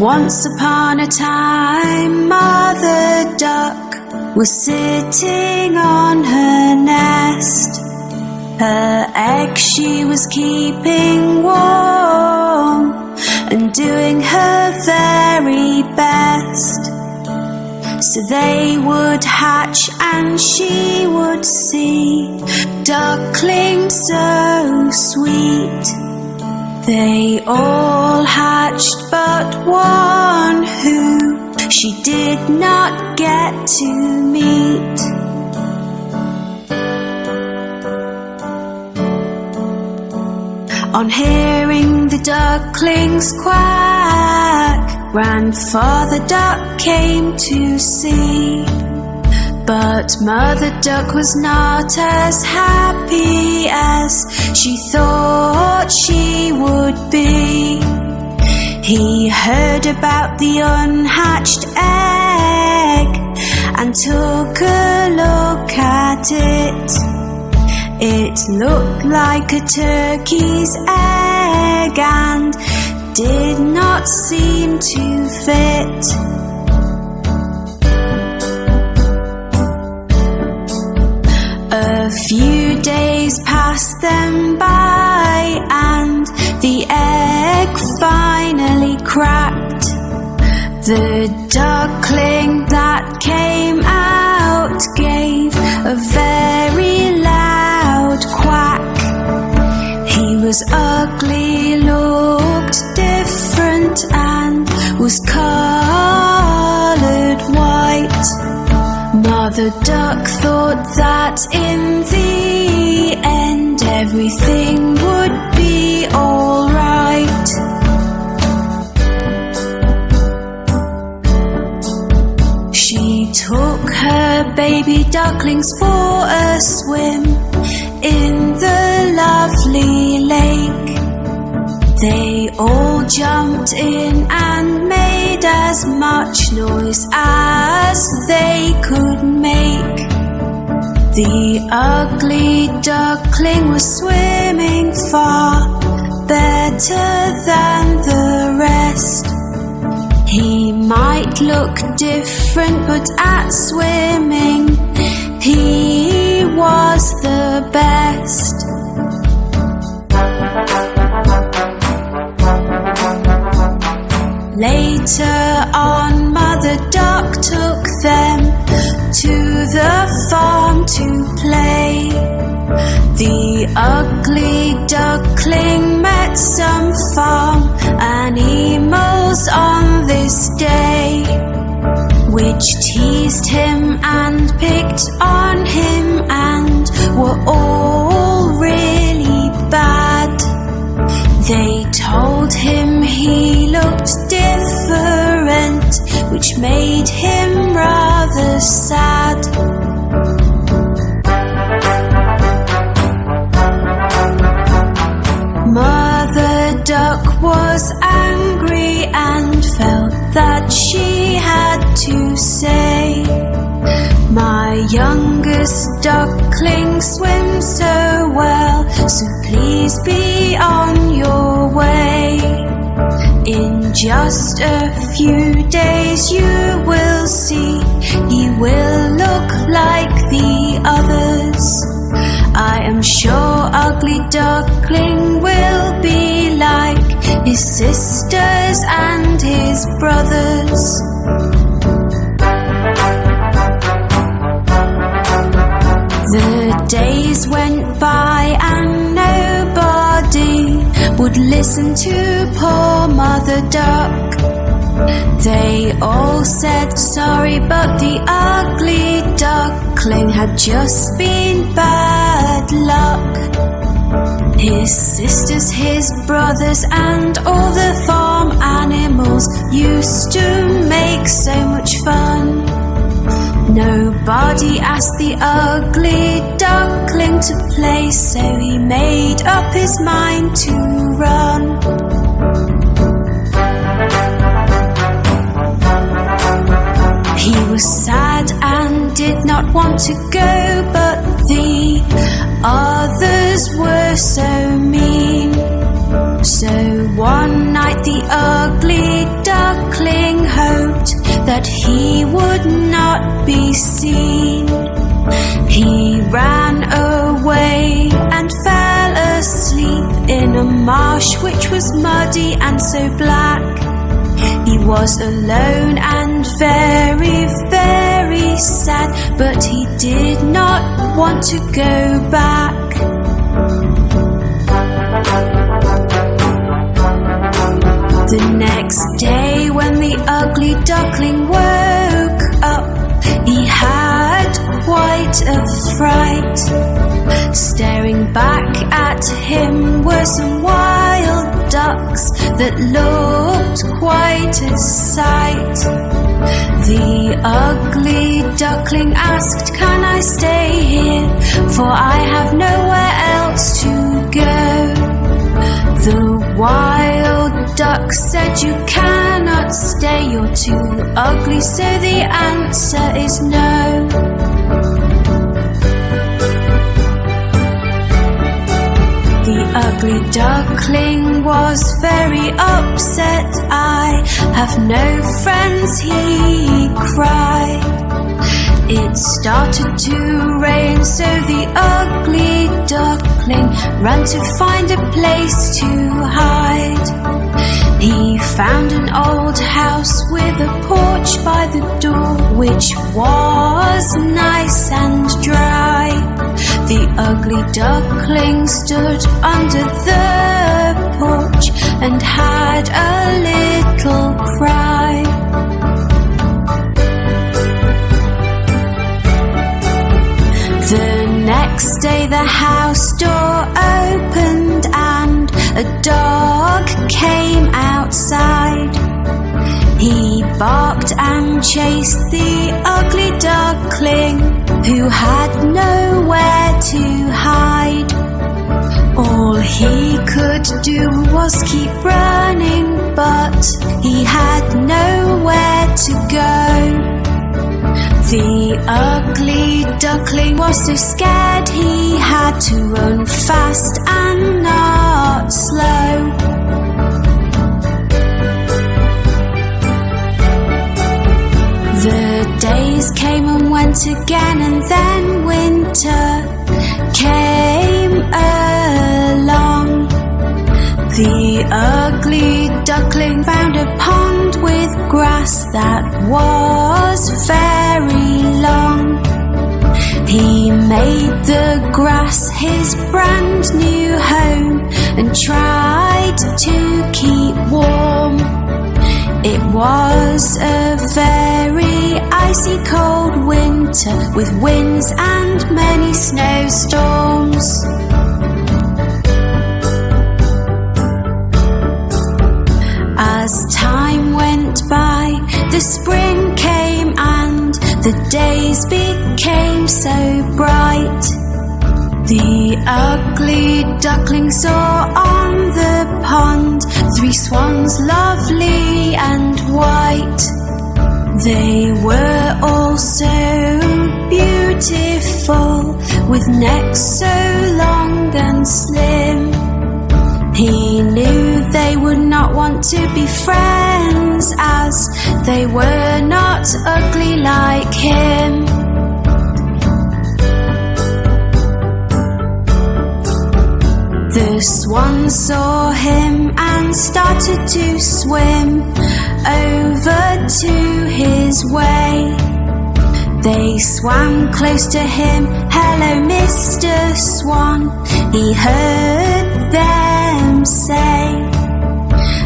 Once upon a time, Mother Duck was sitting on her nest. Her eggs she was keeping warm and doing her very best. So they would hatch and she would see ducklings so sweet. They all hatched but one who she did not get to meet. On hearing the ducklings quack, Grandfather Duck came to see. But Mother Duck was not as happy as she thought she would be. He heard about the unhatched egg and took a look at it. It looked like a turkey's egg and did not seem to fit. A few days passed them by and the egg finally cracked. The duckling that came out gave a very loud quack. He was ugly, looked different and was coloured white. Mother Duck thought that in the end everything would be all right. She took her baby ducklings for a swim in the lovely lake. They all jumped in and made as much noise as they could make. The ugly duckling was swimming far better than the rest. He might look different, but at swimming he was the best. Later on, Mother Duck took them to the farm to play. The ugly duckling met some farm animals on this day, which teased him and picked on him and were all really bad. They told him he looked different, which made him rather sad. Mother Duck was angry and felt that she had to say, "My youngest duckling swims so well, so please be on your way. In just a few days you will see, he will look like the others. I am sure Ugly Duckling will be like his sisters and his brothers." The days went by and nobody would listen to poor Mother Duck. They all said sorry, but the ugly duckling had just been bad luck. His sisters, his brothers, and all the farm animals used to make so much fun. Nobody asked the ugly duckling to play, so he made up his mind to run. He was sad and did not want to go, but the others were so mean. So one night the ugly duckling duckling hoped that he would not be seen. He ran away and fell asleep in a marsh which was muddy and so black. He was alone and very, very sad, but he did not want to go back. The next day when the ugly duckling woke up, he had quite a fright. Staring back at him were some wild ducks that looked quite a sight. The ugly duckling asked, "Can I stay here? For I have nowhere else to go." The wild duck said, "You cannot stay, you're too ugly, so the answer is no." The ugly duckling was very upset. "I have no friends," he cried. It started to rain, so the ugly duckling ran to find a place to hide. He found an old house with a porch by the door, which was nice and dry. The ugly duckling stood under the porch and had a little cry. The next day the house door opened and a dog came outside. He barked and chased the ugly duckling, who had nowhere to hide. All he could do was keep running, but he had nowhere to go. The ugly duckling was so scared he had to run fast and not slow. The days came and went again, and then winter came along. The ugly duckling found a pond with grass that was very long. He made the grass his brand new home and tried to keep warm. It was a very icy cold winter with winds and many snowstorms. As time went by, the spring came and the days became so bright. The ugly duckling saw on the pond 3 swans, lovely and white. They were all so beautiful, with necks so long and slim. He knew they would not want to be friends, as they were not ugly like him. The swans saw him and started to swim over to his way. They swam close to him. "Hello, Mr. Swan," he heard them say.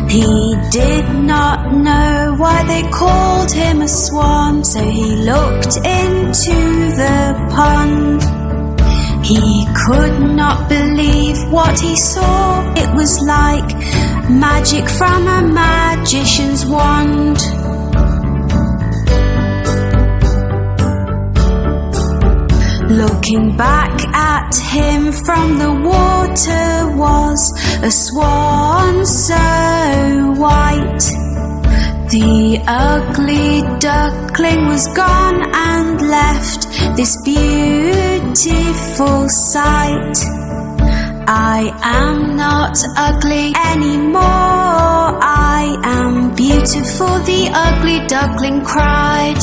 He did not know why they called him a swan, so he looked into the pond. He could not believe what he saw. It was like magic from a magician's wand. Looking back at him from the water was a swan so white. The ugly duckling was gone and left this beautiful sight. "I am not ugly anymore, I I am beautiful, the ugly duckling cried.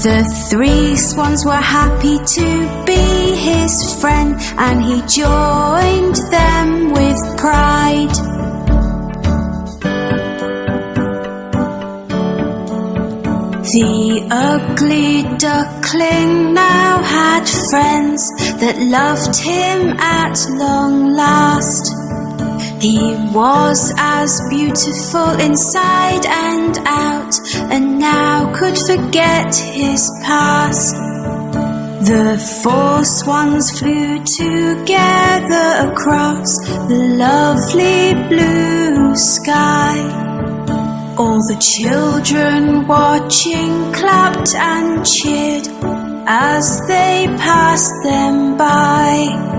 The 3 swans were happy to be his friend, and he joined them with pride. The ugly duckling now had friends that loved him at long last. He was as beautiful inside and out, and now could forget his past. The 4 swans flew together across the lovely blue sky. All the children watching clapped and cheered as they passed them by.